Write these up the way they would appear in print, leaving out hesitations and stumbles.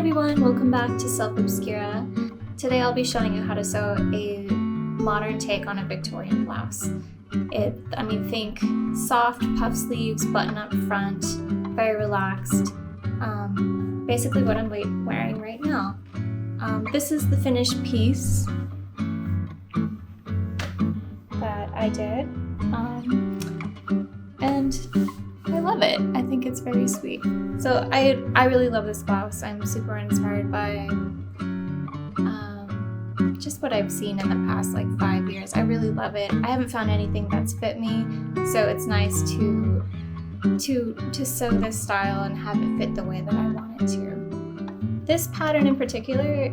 everyone, welcome back to Self Obscura. Today I'll be showing you how to sew a modern take on a Victorian blouse. Think soft puff sleeves, button up front, very relaxed. Basically what I'm wearing right now. This is the finished piece that I did, and I love it. I think it's very sweet. So I really love this blouse. I'm super inspired by just what I've seen in the past 5 years. I really love it. I haven't found anything that's fit me, so it's nice to sew this style and have it fit the way that I want it to. This pattern in particular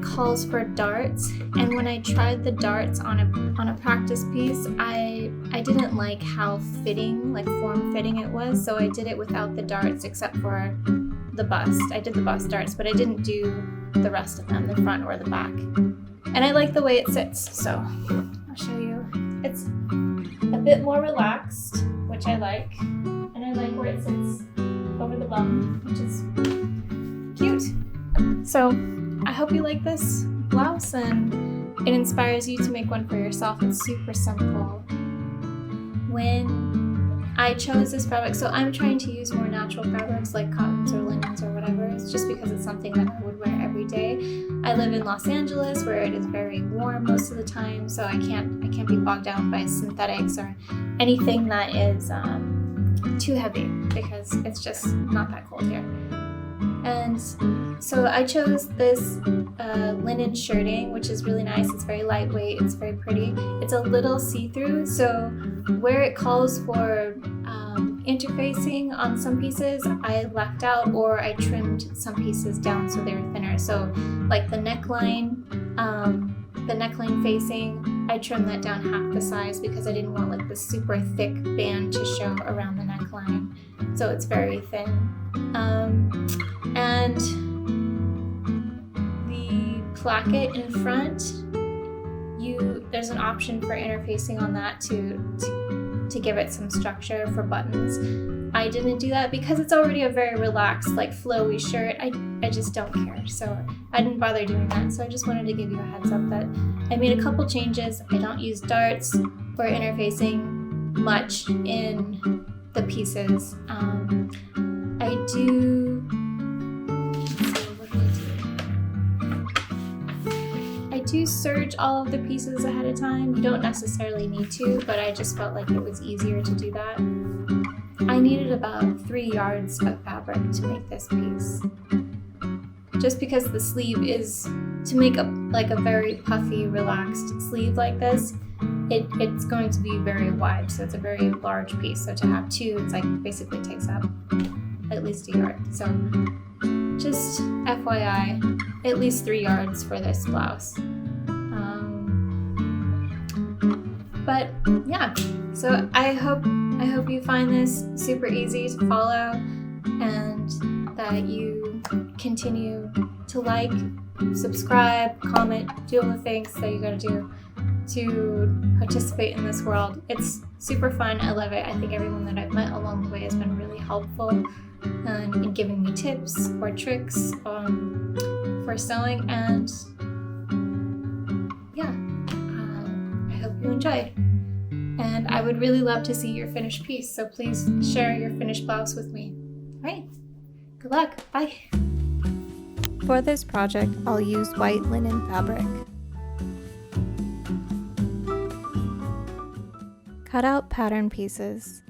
calls for darts, and when I tried the darts on a practice piece, I didn't like how form-fitting it was, so I did it without the darts except for the bust. I did the bust darts, but I didn't do the rest of them, the front or the back. And I like the way it sits, so I'll show you. It's a bit more relaxed, which I like, and I like where it sits over the bum, which is cute. So I hope you like this blouse and it inspires you to make one for yourself. It's super simple. When I chose this fabric, so I'm trying to use more natural fabrics like cottons or linens or whatever. It's just because it's something that I would wear every day. I live in Los Angeles where it is very warm most of the time, so I can't be bogged down by synthetics or anything that is too heavy because it's just not that cold here. And so I chose this linen shirting, which is really nice. It's very lightweight, it's very pretty. It's a little see-through, so where it calls for interfacing on some pieces, I left out or I trimmed some pieces down so they're thinner. So like the neckline facing, I trimmed that down half the size because I didn't want the super thick band to show around the neckline. So it's very thin. And the placket in front, there's an option for interfacing on that to give it some structure for buttons. I didn't do that because it's already a very relaxed, flowy shirt. I just don't care, so I didn't bother doing that. So I just wanted to give you a heads up that I made a couple changes. I don't use darts for interfacing much in the pieces. I do. I do serge all of the pieces ahead of time. You don't necessarily need to, but I just felt like it was easier to do that. I needed about 3 yards of fabric to make this piece. Just because the sleeve is, to make a very puffy, relaxed sleeve like this, it's going to be very wide, so it's a very large piece. So to have two, it's basically takes up at least a yard. So just FYI, at least 3 yards for this blouse. But yeah, so I hope you find this super easy to follow and that you continue to subscribe, comment, do all the things that you gotta do to participate in this world. It's super fun. I love it. I think everyone that I've met along the way has been really helpful in giving me tips or tricks for sewing, and yeah, I hope you enjoyed. And I would really love to see your finished piece, so please share your finished blouse with me. All right, good luck. Bye. For this project, I'll use white linen fabric. Cut out pattern pieces.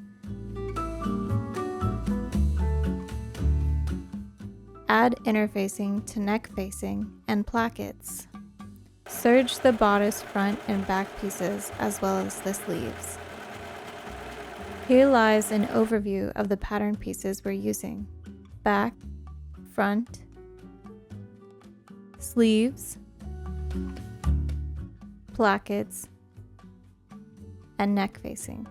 Add interfacing to neck facing and plackets. Serge the bodice front and back pieces as well as the sleeves. Here lies an overview of the pattern pieces we're using: back, front, sleeves, plackets, and neck facing.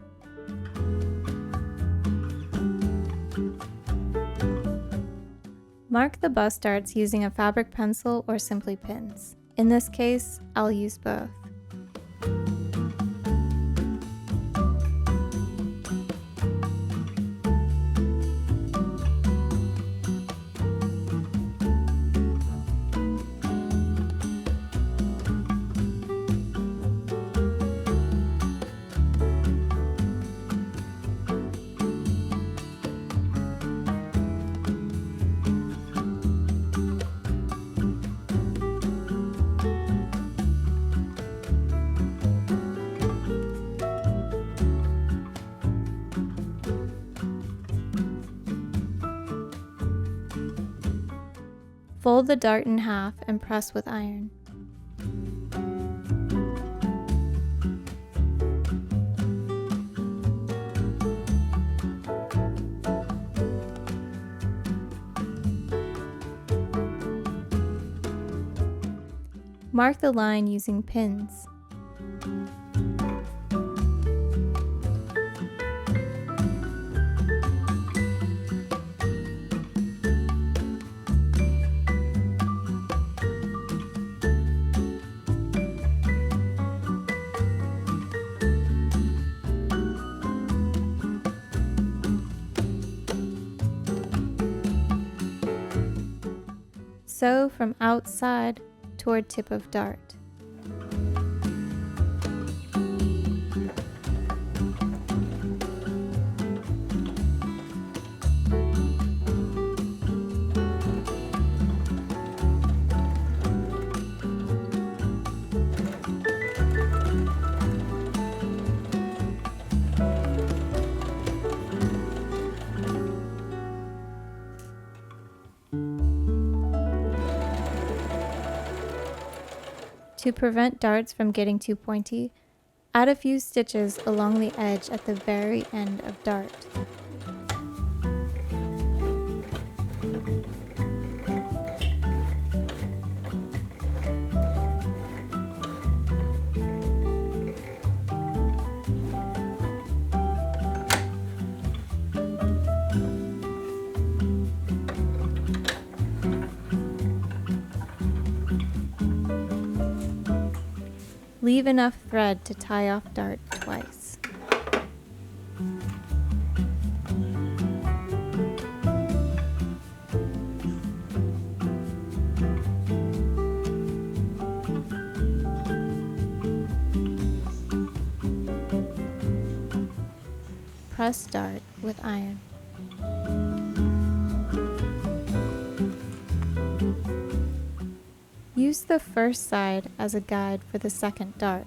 Mark the bust darts using a fabric pencil or simply pins. In this case, I'll use both. Fold the dart in half and press with iron. Mark the line using pins. Sew from outside toward tip of dart. To prevent darts from getting too pointy, add a few stitches along the edge at the very end of dart. Leave enough thread to tie off dart twice. Press dart with iron. Use the first side as a guide for the second dart.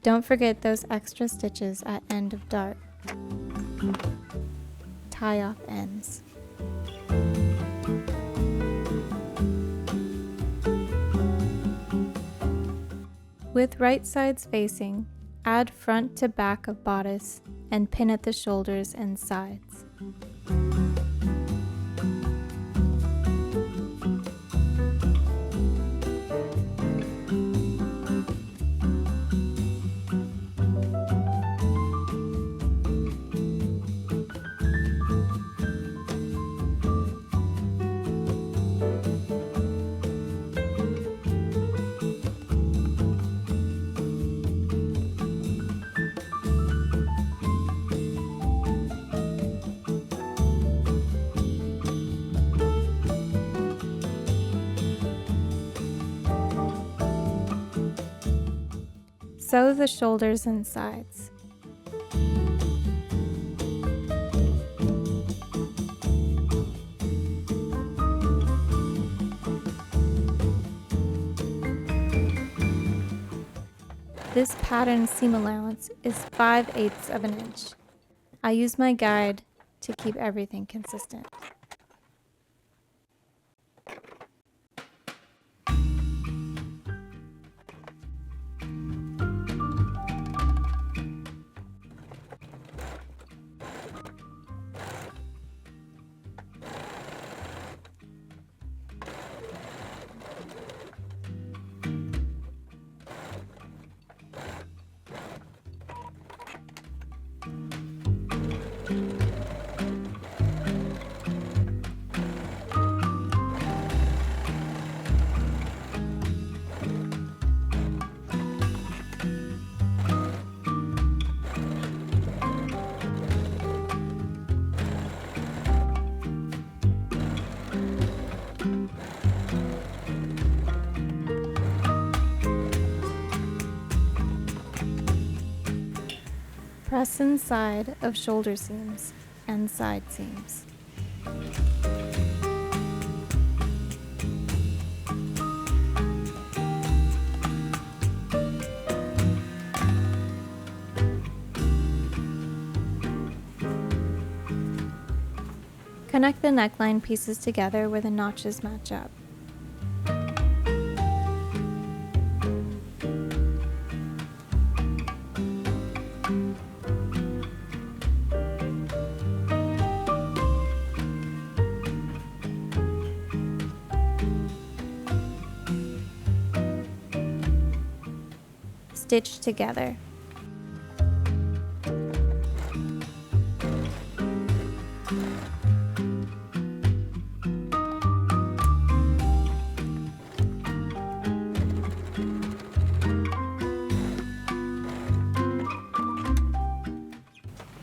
Don't forget those extra stitches at end of dart. Tie off ends. With right sides facing, add front to back of bodice and pin at the shoulders and sides. Sew the shoulders and sides. This pattern seam allowance is 5/8 of an inch. I use my guide to keep everything consistent. Press inside of shoulder seams and side seams. Connect the neckline pieces together where the notches match up. Stitch together.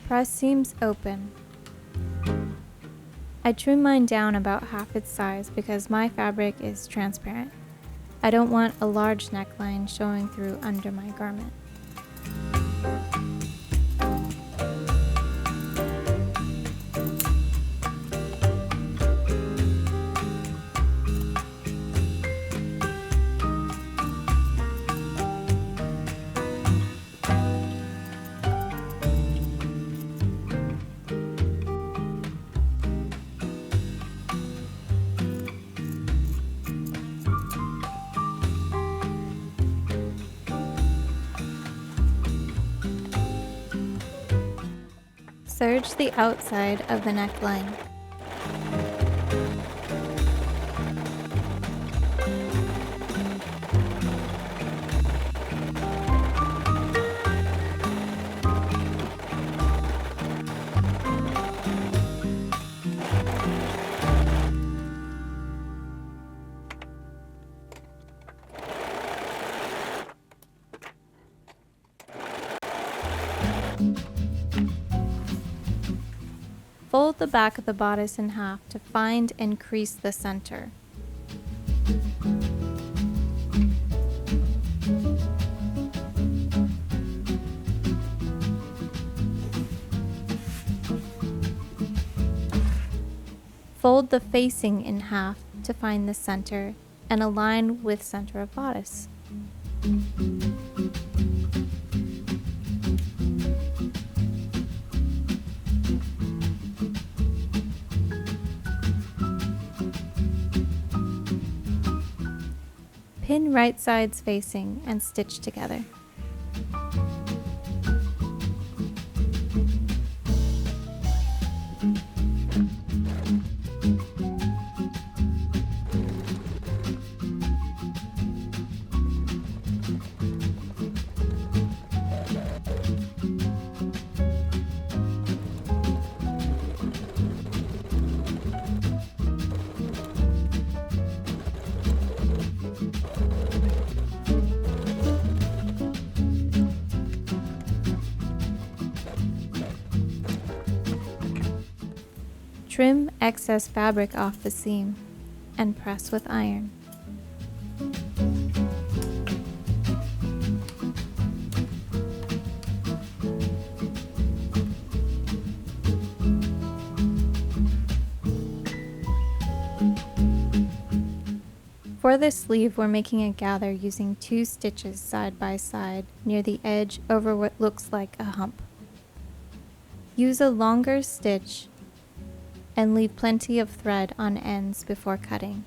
Press seams open. I trim mine down about half its size because my fabric is transparent. I don't want a large neckline showing through under my garment. Serge the outside of the neckline. Fold the back of the bodice in half to find and crease the center. Fold the facing in half to find the center and align with center of bodice. Pin right sides facing and stitch together. Trim excess fabric off the seam and press with iron. For this sleeve, we're making a gather using 2 stitches side by side near the edge over what looks like a hump. Use a longer stitch and leave plenty of thread on ends before cutting.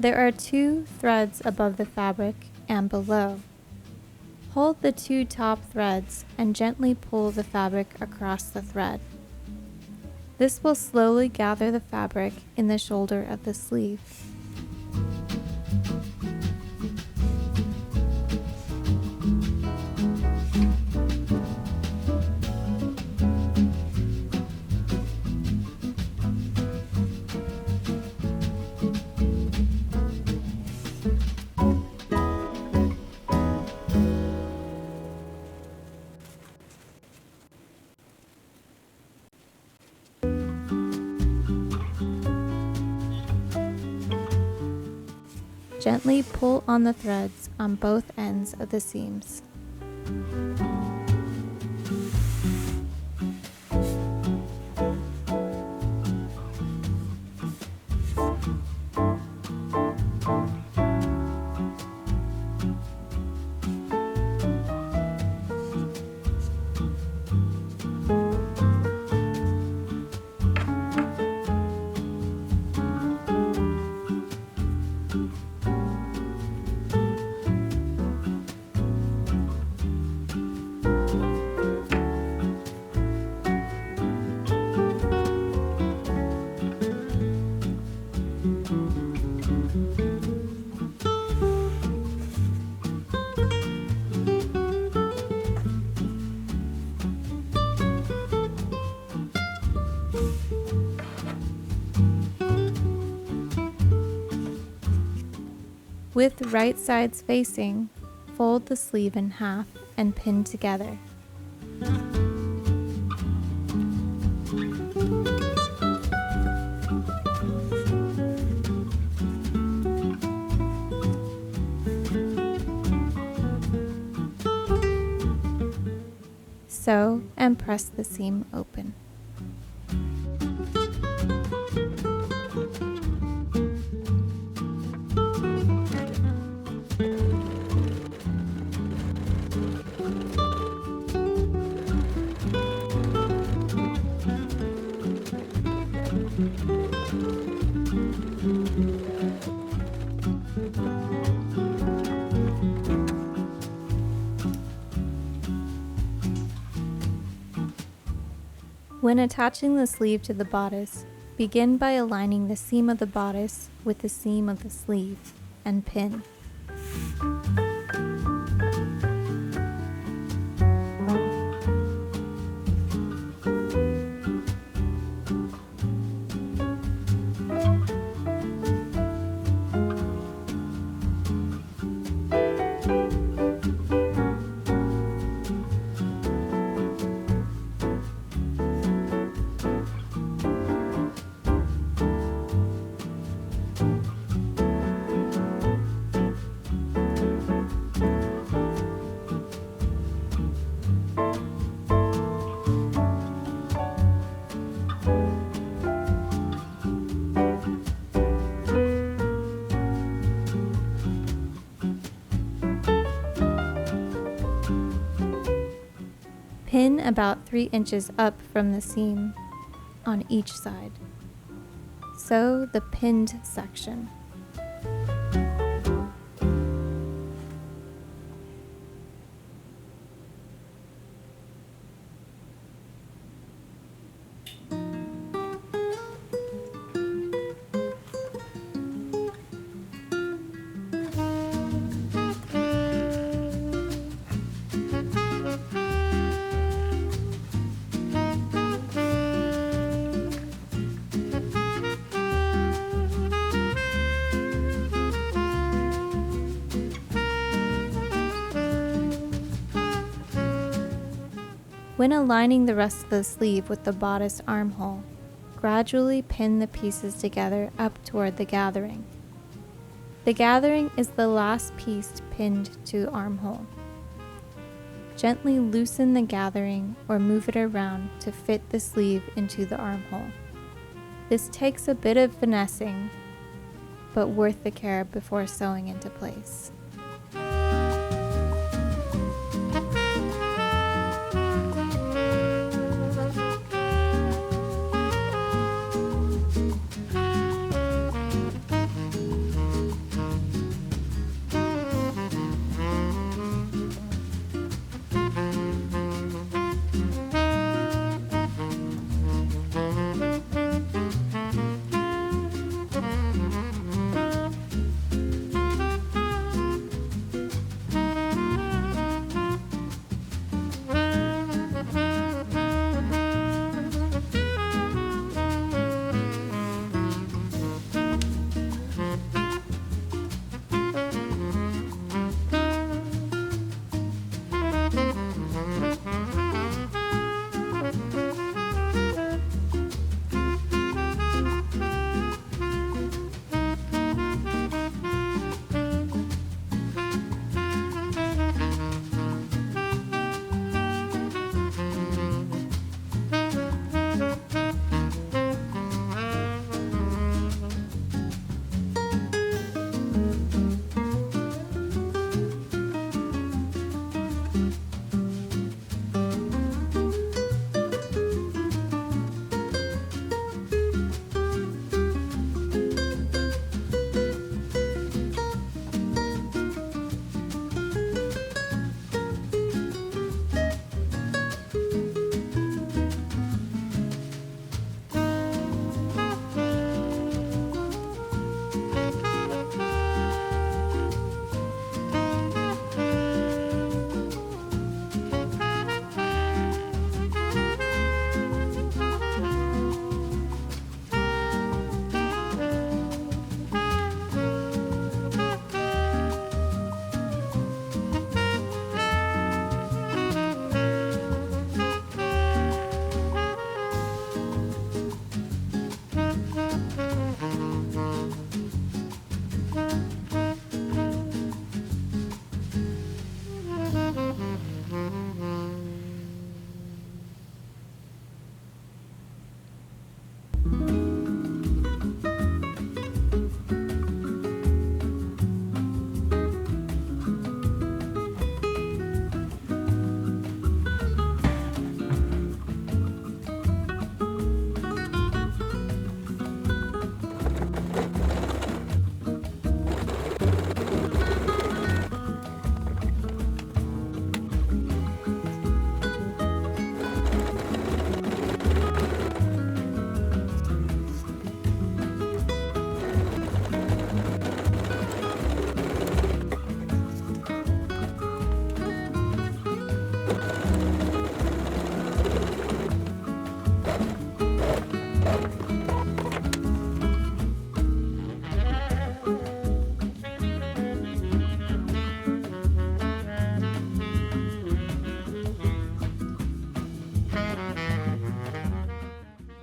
There are 2 threads above the fabric and below. Hold the two top threads and gently pull the fabric across the thread. This will slowly gather the fabric in the shoulder of the sleeve. Gently pull on the threads on both ends of the seams. With right sides facing, fold the sleeve in half and pin together. Sew and press the seam open. When attaching the sleeve to the bodice, begin by aligning the seam of the bodice with the seam of the sleeve and pin. Pin about 3 inches up from the seam on each side. Sew the pinned section. When aligning the rest of the sleeve with the bodice armhole, gradually pin the pieces together up toward the gathering. The gathering is the last piece pinned to the armhole. Gently loosen the gathering or move it around to fit the sleeve into the armhole. This takes a bit of finessing, but worth the care before sewing into place.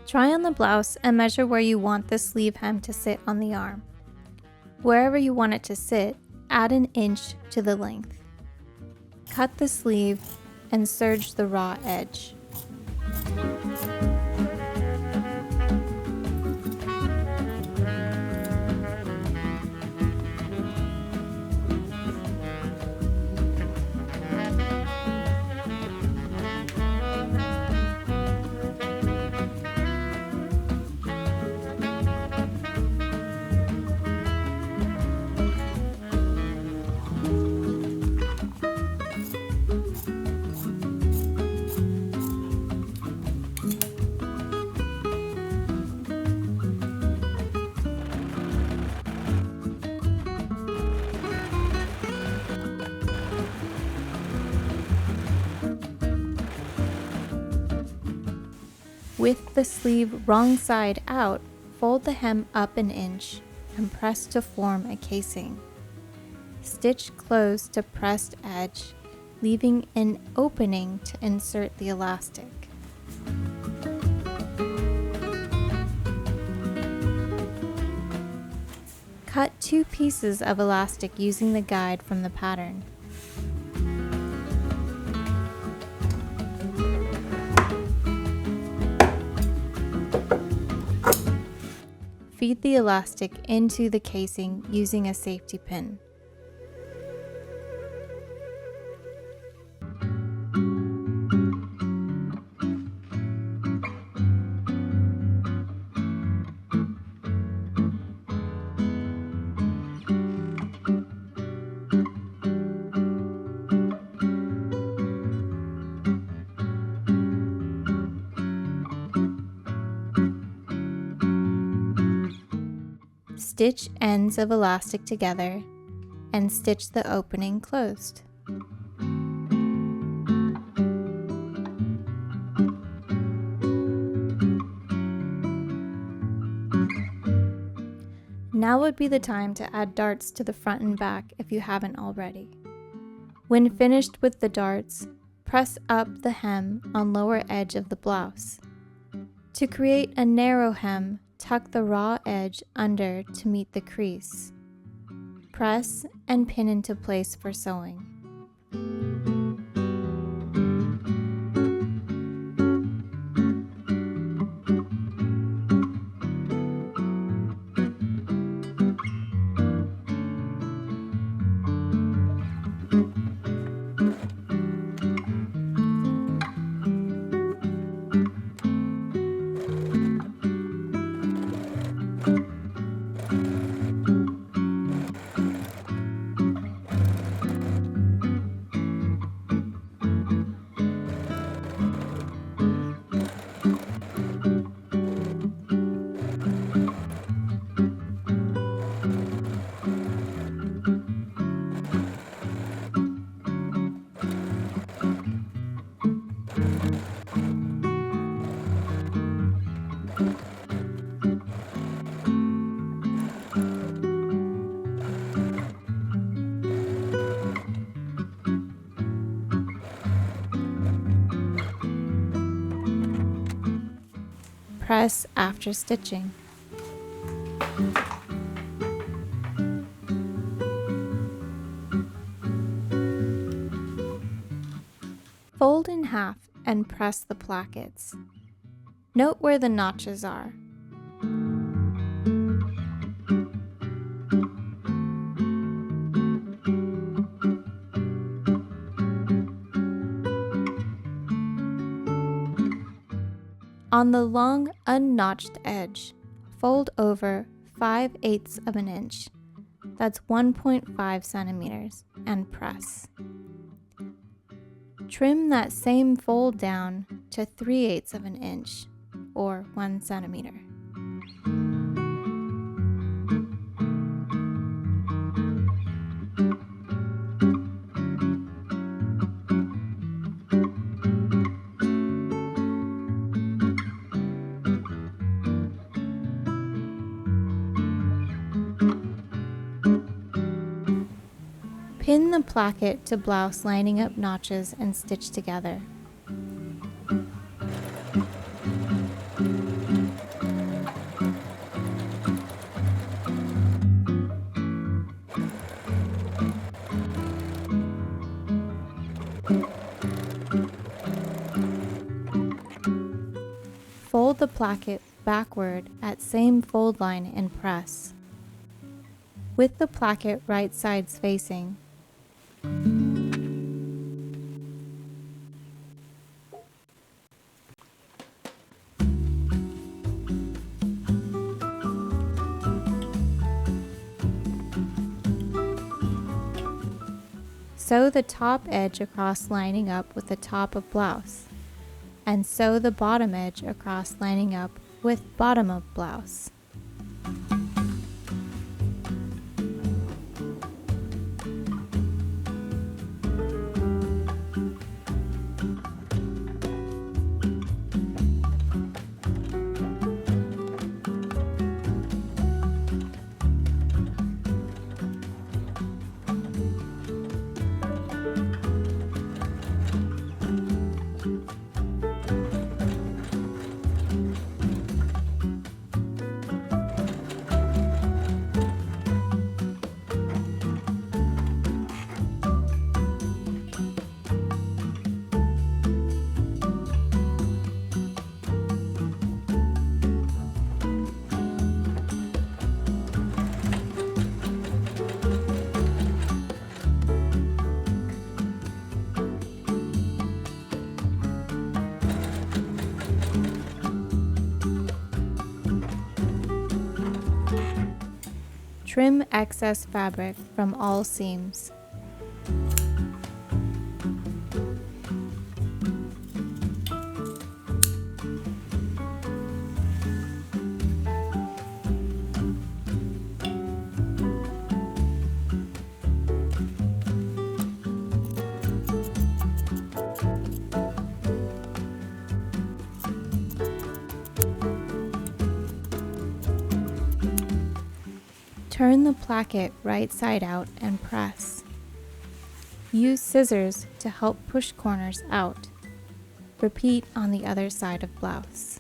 Try on the blouse and measure where you want the sleeve hem to sit on the arm. Wherever you want it to sit, add an inch to the length. Cut the sleeve and serge the raw edge. With the sleeve wrong side out, fold the hem up an inch and press to form a casing. Stitch close to pressed edge, leaving an opening to insert the elastic. Cut 2 pieces of elastic using the guide from the pattern. Feed the elastic into the casing using a safety pin. Stitch ends of elastic together and stitch the opening closed. Now would be the time to add darts to the front and back if you haven't already. When finished with the darts, press up the hem on lower edge of the blouse. To create a narrow hem, tuck the raw edge under to meet the crease. Press and pin into place for sewing. Press after stitching. Fold in half and press the plackets. Note where the notches are. On the long, unnotched edge, fold over 5/8 of an inch, that's 1.5 centimeters, and press. Trim that same fold down to 3/8 of an inch, or 1 centimeter. Pin the placket to blouse, lining up notches and stitch together. Fold the placket backward at same fold line and press. With the placket right sides facing, sew the top edge across, lining up with the top of blouse, and sew the bottom edge across, lining up with bottom of blouse. Trim excess fabric from all seams. Turn the placket right side out and press. Use scissors to help push corners out. Repeat on the other side of blouse.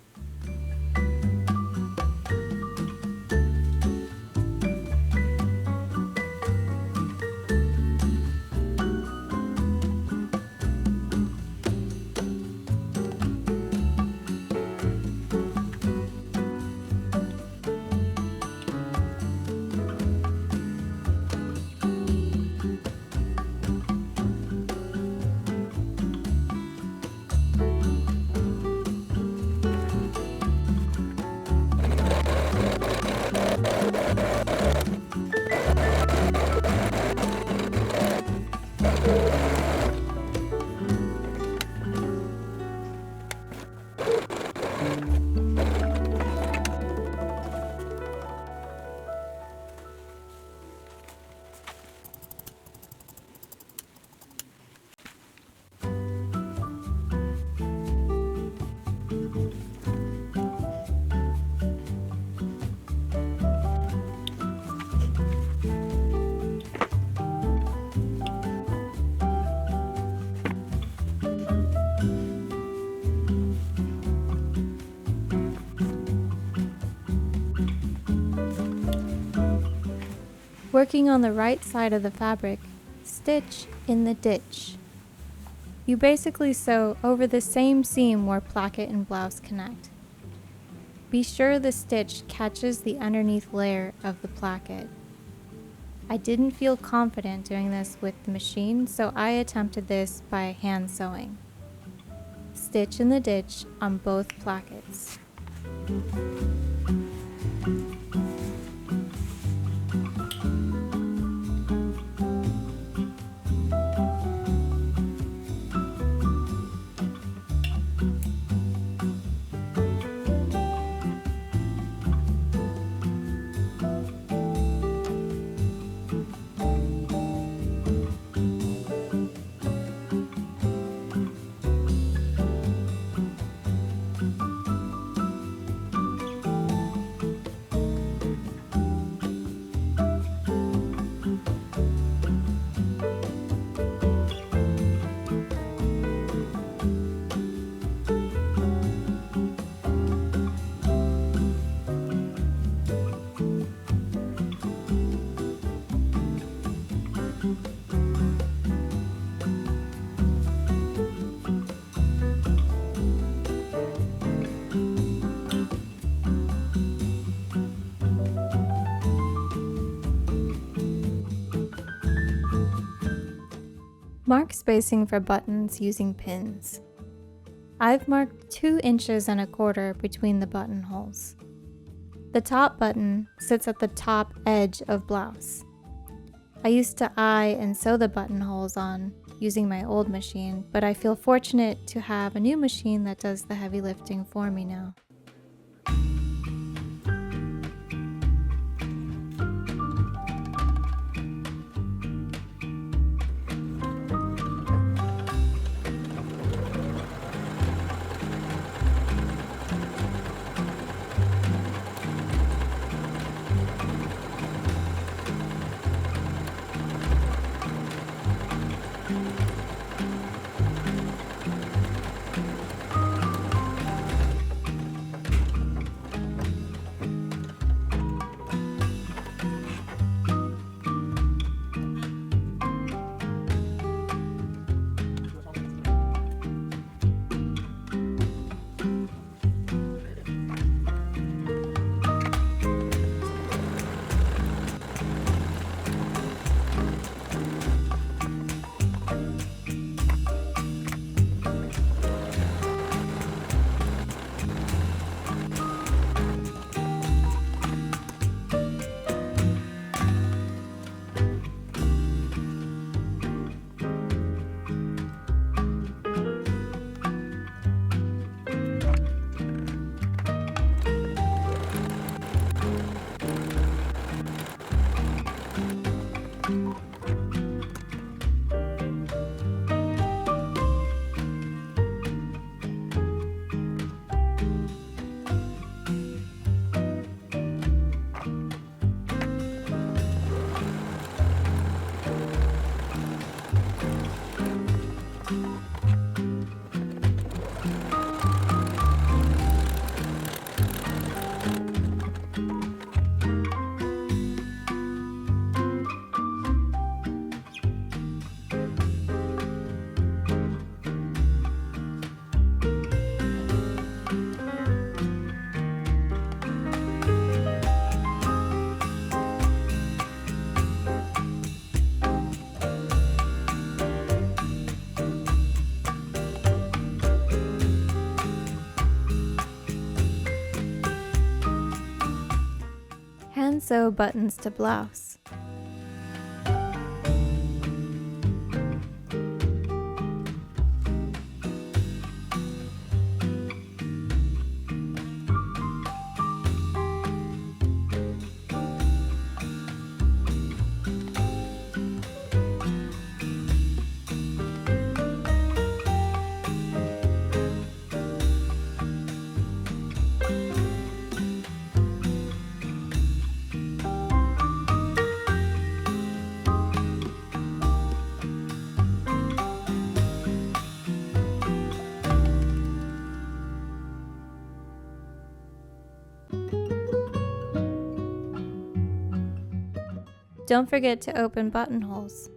Working on the right side of the fabric, stitch in the ditch. You basically sew over the same seam where placket and blouse connect. Be sure the stitch catches the underneath layer of the placket. I didn't feel confident doing this with the machine, so I attempted this by hand sewing. Stitch in the ditch on both plackets. Mark spacing for buttons using pins. I've marked 2.25 inches between the buttonholes. The top button sits at the top edge of blouse. I used to eye and sew the buttonholes on using my old machine, but I feel fortunate to have a new machine that does the heavy lifting for me now. Hand sew buttons to blouse. Don't forget to open buttonholes.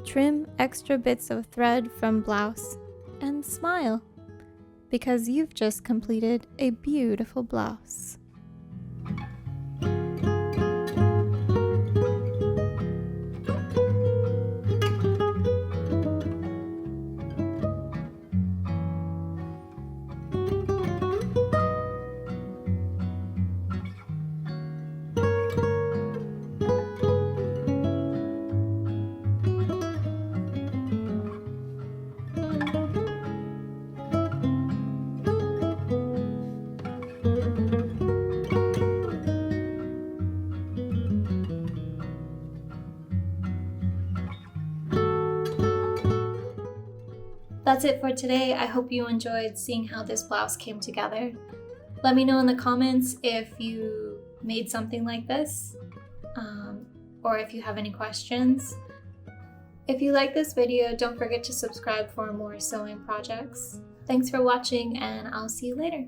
Trim extra bits of thread from blouse and smile, because you've just completed a beautiful blouse. That's it for today. I hope you enjoyed seeing how this blouse came together. Let me know in the comments if you made something like this. or if you have any questions. If you like this video, don't forget to subscribe for more sewing projects. Thanks for watching, and I'll see you later.